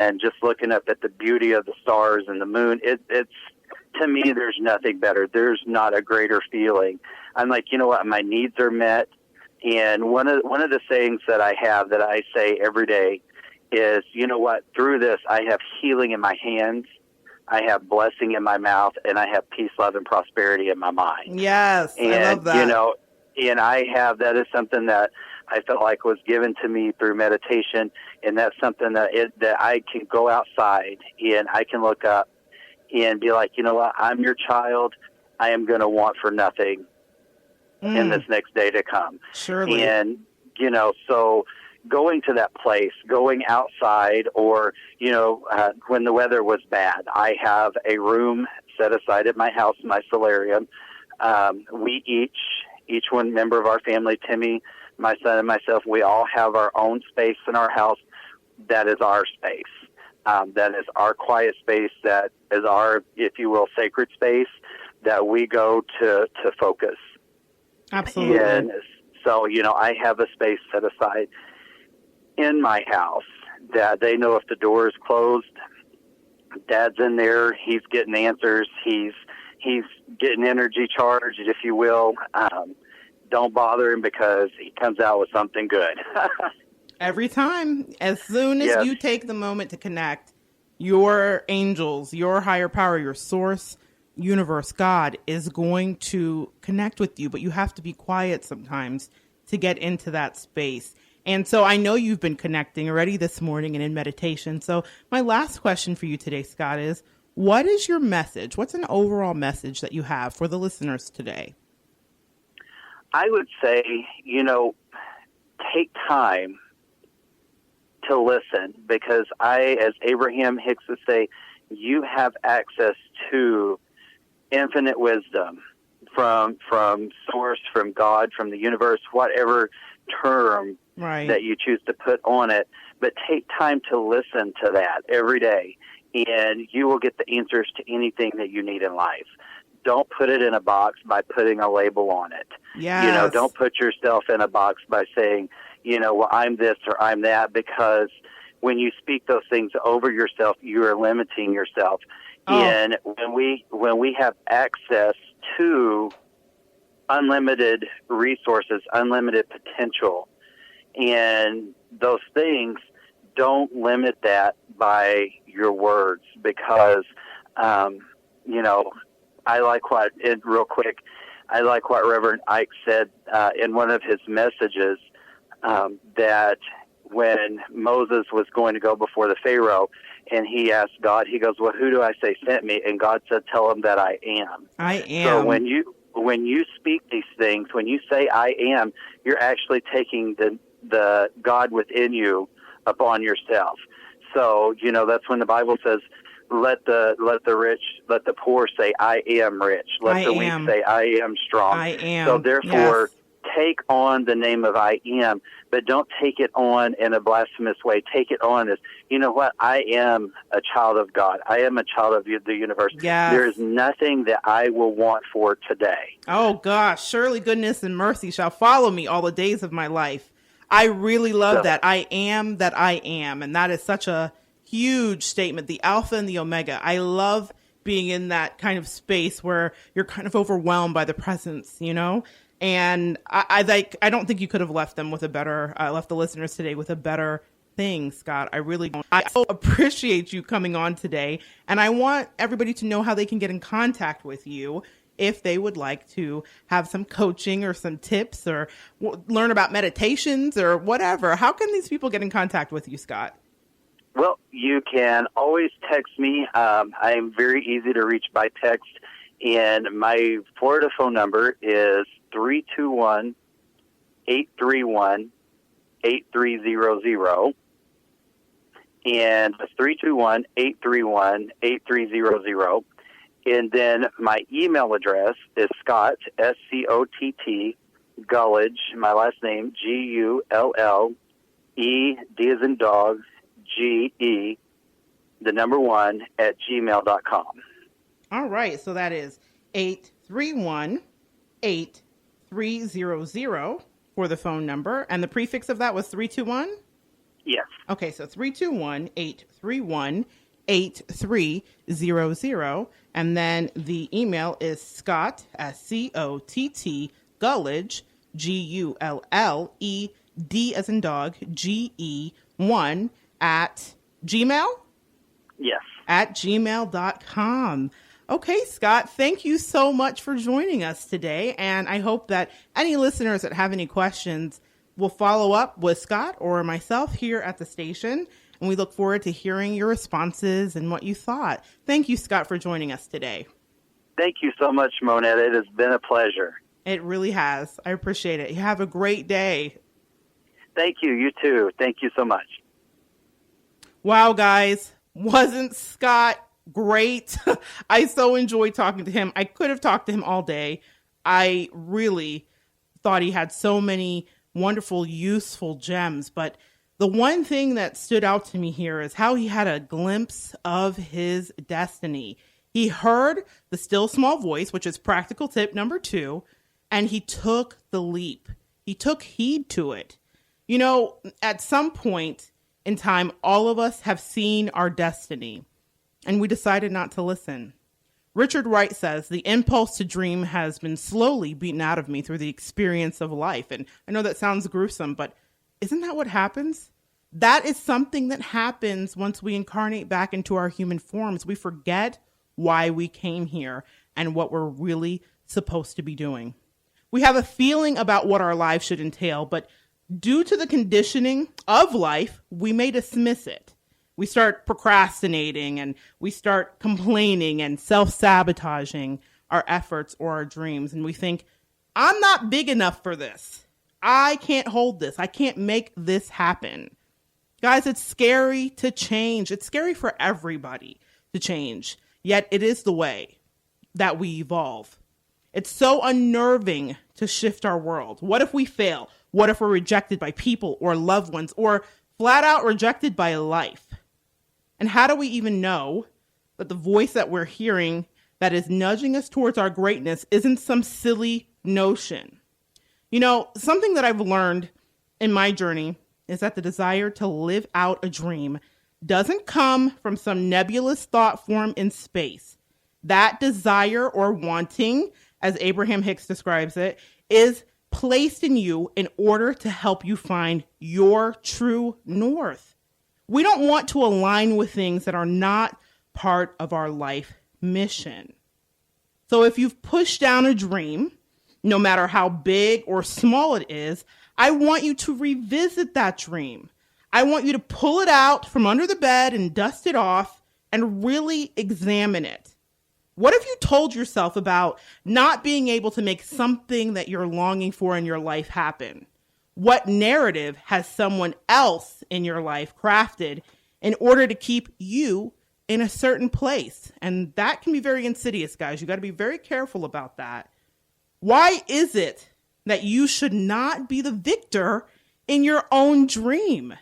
and just looking up at the beauty of the stars and the moon, it's, to me, there's nothing better. There's not a greater feeling. I'm like, you know what, my needs are met. And one of the sayings that I have that I say every day is, you know what, through this, I have healing in my hands, I have blessing in my mouth, and I have peace, love, and prosperity in my mind. Yes, And, I love that. you know, and that is something that I felt like was given to me through meditation, and that's something that I can go outside and I can look up and be like, you know what, I'm your child. I am going to want for nothing in this next day to come. Surely. And, you know, so going to that place, going outside, or, you know, when the weather was bad, I have a room set aside at my house, my solarium. We each one member of our family, Timmy, my son, and myself, we all have our own space in our house. That is our space. That is our quiet space. That is our, if you will, sacred space that we go to focus. Absolutely. And so, you know, I have a space set aside in my house that they know if the door is closed, Dad's in there, he's getting answers, he's getting energy charged, if you will. Don't bother him because he comes out with something good. Every time, as soon as Yes. you take the moment to connect, your angels, your higher power, your source, universe, God is going to connect with you, but you have to be quiet sometimes to get into that space. And so I know you've been connecting already this morning and in meditation. So my last question for you today, Scott, is what is your message? What's an overall message that you have for the listeners today? I would say, you know, take time to listen, because as Abraham Hicks would say, you have access to infinite wisdom from source, from God, from the universe, whatever term that you choose to put on it. But take time to listen to that every day, and you will get the answers to anything that you need in life. Don't put it in a box by putting a label on it. Yes. You know, don't put yourself in a box by saying, you know, well, I'm this or I'm that, because when you speak those things over yourself, you are limiting yourself. Oh. And when we have access to unlimited resources, unlimited potential, and those things, don't limit that by your words, because, you know, I like real quick, I like what Reverend Ike said in one of his messages, that when Moses was going to go before the Pharaoh and he asked God, he goes, well, who do I say sent me? And God said, tell him that I am. I am. So when you speak these things, when you say I am, you're actually taking the God within you upon yourself. So, you know, that's when the Bible says, let the poor say, I am rich. Let the weak say, I am strong. I am. So therefore, yes. Take on the name of I am, but don't take it on in a blasphemous way. Take it on as, you know what, I am a child of God. I am a child of the universe. Yes. There is nothing that I will want for today. Oh, gosh, surely goodness and mercy shall follow me all the days of my life. I really love that. I am that I am. And that is such a huge statement, the Alpha and the Omega. I love being in that kind of space where you're kind of overwhelmed by the presence, you know? And I don't think you could have left them with left the listeners today with a better thing, Scott. I really don't. I so appreciate you coming on today. And I want everybody to know how they can get in contact with you if they would like to have some coaching or some tips or learn about meditations or whatever. How can these people get in contact with you, Scott? Well, you can always text me. I am very easy to reach by text. And my Florida phone number is 321-831-8300. And it's 321-831-8300. And then my email address is Scott, S-C-O-T-T, Gullidge, my last name, G-U-L-L-E, D as in dog, G-E, the number 1, at gmail.com. All right. So that is 831-8300 for the phone number. And the prefix of that was 321? Yes. Okay, so 321-831-8300. And then the email is Scott, Scott, Gullege, Gulled, as in dog, GE1 at Gmail? Yes. At gmail.com. Okay, Scott, thank you so much for joining us today. And I hope that any listeners that have any questions will follow up with Scott or myself here at the station. And we look forward to hearing your responses and what you thought. Thank you, Scott, for joining us today. Thank you so much, Monette. It has been a pleasure. It really has. I appreciate it. You have a great day. Thank you. You too. Thank you so much. Wow, guys. Wasn't Scott great? I so enjoyed talking to him. I could have talked to him all day. I really thought he had so many wonderful, useful gems. But the one thing that stood out to me here is how he had a glimpse of his destiny. He heard the still small voice, which is practical tip number 2, and he took the leap. He took heed to it. You know, at some point in time, all of us have seen our destiny, and we decided not to listen. Richard Wright says, the impulse to dream has been slowly beaten out of me through the experience of life. And I know that sounds gruesome, but isn't that what happens? That is something that happens once we incarnate back into our human forms. We forget why we came here and what we're really supposed to be doing. We have a feeling about what our lives should entail, but due to the conditioning of life, we may dismiss it. We start procrastinating and we start complaining and self-sabotaging our efforts or our dreams. And we think, I'm not big enough for this. I can't hold this. I can't make this happen. Guys, it's scary to change. It's scary for everybody to change. Yet it is the way that we evolve. It's so unnerving to shift our world. What if we fail? What if we're rejected by people or loved ones or flat out rejected by life? And how do we even know that the voice that we're hearing that is nudging us towards our greatness isn't some silly notion? You know, something that I've learned in my journey is that the desire to live out a dream doesn't come from some nebulous thought form in space. That desire or wanting, as Abraham Hicks describes it, is placed in you in order to help you find your true north. We don't want to align with things that are not part of our life mission. So if you've pushed down a dream, no matter how big or small it is, I want you to revisit that dream. I want you to pull it out from under the bed and dust it off and really examine it. What have you told yourself about not being able to make something that you're longing for in your life happen? What narrative has someone else in your life crafted in order to keep you in a certain place? And that can be very insidious, guys. You got to be very careful about that. Why is it that you should not be the victor in your own dream?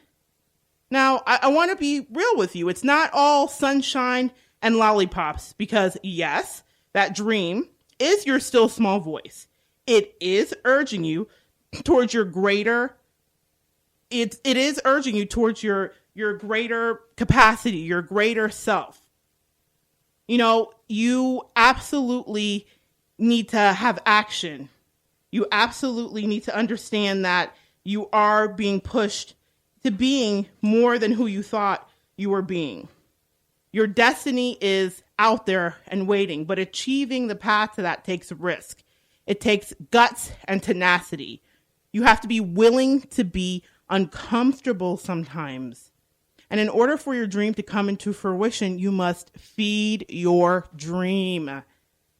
Now, I want to be real with you. It's not all sunshine and lollipops because, yes, that dream is your still small voice. It is urging you towards your greater, it is urging you towards your greater capacity, your greater self. You know, you absolutely need to have action. You absolutely need to understand that you are being pushed to being more than who you thought you were being. Your destiny is out there and waiting, but achieving the path to that takes risk. It takes guts and tenacity. You have to be willing to be uncomfortable sometimes. And in order for your dream to come into fruition, you must feed your dream.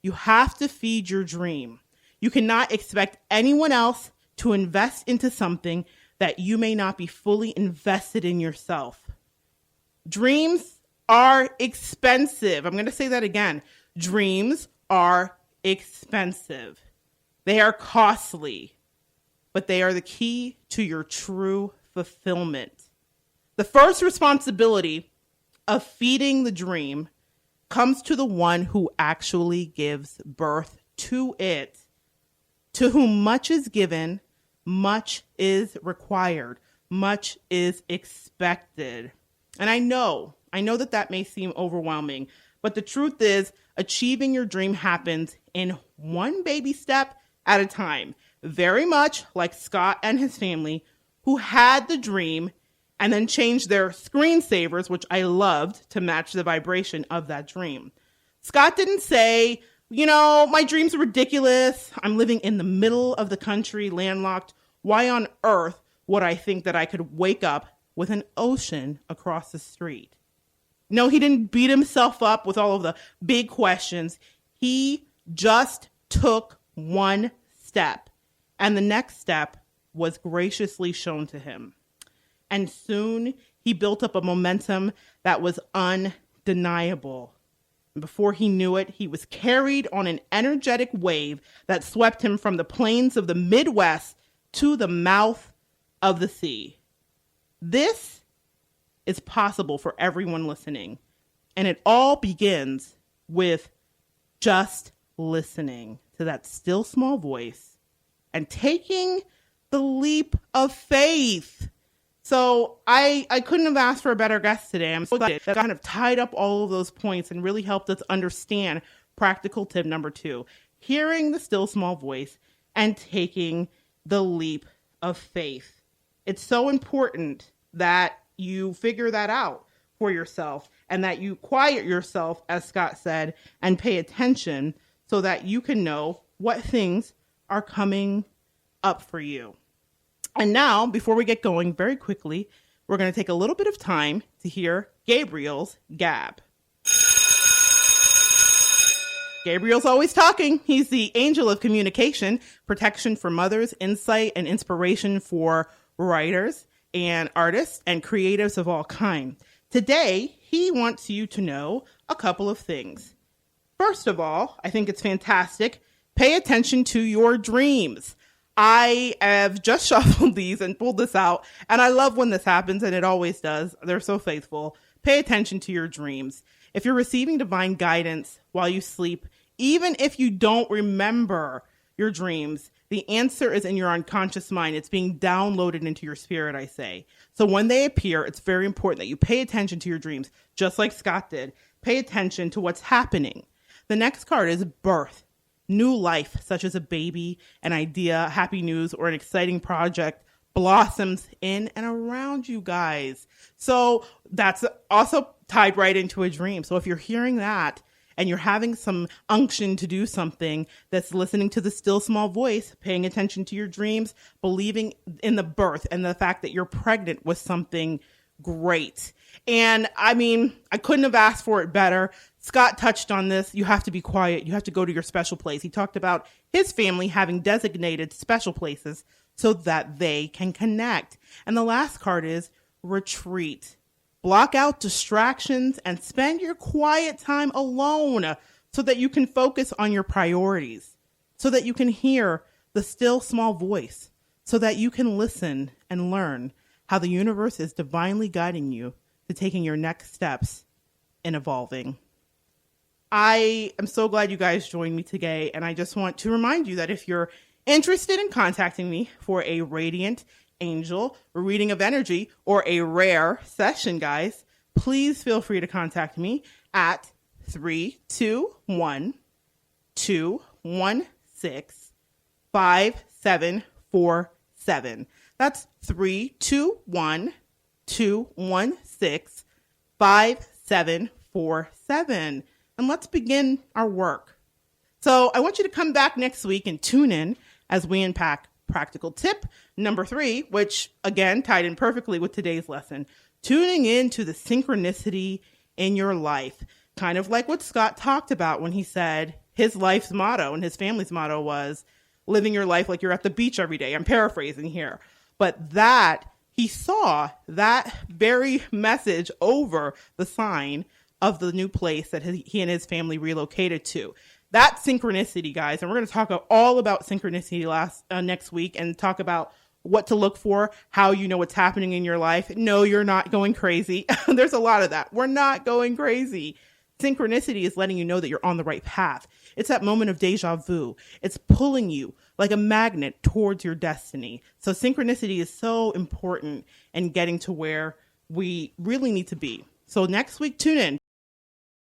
You have to feed your dream. You cannot expect anyone else to invest into something that you may not be fully invested in yourself. Dreams are expensive. I'm going to say that again. Dreams are expensive. They are costly, but they are the key to your true fulfillment. The first responsibility of feeding the dream comes to the one who actually gives birth to it. To whom much is given, much is required. much is expected. And I know that may seem overwhelming, but the truth is achieving your dream happens in one baby step at a time, very much like Scott and his family who had the dream and then changed their screensavers, which I loved, to match the vibration of that dream. Scott didn't say, my dreams are ridiculous. I'm living in the middle of the country, landlocked. Why on earth would I think that I could wake up with an ocean across the street? No, he didn't beat himself up with all of the big questions. He just took one step, and the next step was graciously shown to him. And soon he built up a momentum that was undeniable. And before he knew it, he was carried on an energetic wave that swept him from the plains of the Midwest to the mouth of the sea. This is possible for everyone listening. And it all begins with just listening to that still small voice and taking the leap of faith. So I couldn't have asked for a better guest today. I'm so glad that kind of tied up all of those points and really helped us understand practical tip number 2, hearing the still small voice and taking the leap of faith. It's so important that you figure that out for yourself and that you quiet yourself, as Scott said, and pay attention so that you can know what things are coming up for you. And now, before we get going, very quickly, we're going to take a little bit of time to hear Gabriel's Gab. Gabriel's always talking. He's the angel of communication, protection for mothers, insight and inspiration for writers and artists and creatives of all kinds. Today, he wants you to know a couple of things. First of all, I think it's fantastic. Pay attention to your dreams. I have just shuffled these and pulled this out, and I love when this happens, and it always does. They're so faithful. Pay attention to your dreams. If you're receiving divine guidance while you sleep, even if you don't remember your dreams, the answer is in your unconscious mind. It's being downloaded into your spirit, I say. So when they appear, it's very important that you pay attention to your dreams, just like Scott did. Pay attention to what's happening. The next card is birth. New life, such as a baby, an idea, happy news, or an exciting project blossoms in and around you guys. So that's also tied right into a dream. So if you're hearing that and you're having some unction to do something, that's listening to the still small voice, paying attention to your dreams, believing in the birth and the fact that you're pregnant with something great. And I mean, I couldn't have asked for it better. Scott touched on this. You have to be quiet. You have to go to your special place. He talked about his family having designated special places so that they can connect. And the last card is retreat. Block out distractions and spend your quiet time alone so that you can focus on your priorities, so that you can hear the still small voice, so that you can listen and learn how the universe is divinely guiding you to taking your next steps in evolving. I am so glad you guys joined me today, and I just want to remind you that if you're interested in contacting me for a radiant angel, a reading of energy, or a rare session, guys, please feel free to contact me at 321-216-5747. That's 321-216-5747. And let's begin our work. So I want you to come back next week and tune in as we unpack practical tip number 3, which again tied in perfectly with today's lesson, tuning into the synchronicity in your life. Kind of like what Scott talked about when he said his life's motto and his family's motto was living your life like you're at the beach every day. I'm paraphrasing here. But that he saw that very message over the sign of the new place that he and his family relocated to. That synchronicity, guys, and we're going to talk all about synchronicity next week and talk about what to look for, how you know what's happening in your life. No, you're not going crazy. There's a lot of that. We're not going crazy. Synchronicity is letting you know that you're on the right path. It's that moment of deja vu. It's pulling you like a magnet towards your destiny. So synchronicity is so important in getting to where we really need to be. So next week, tune in.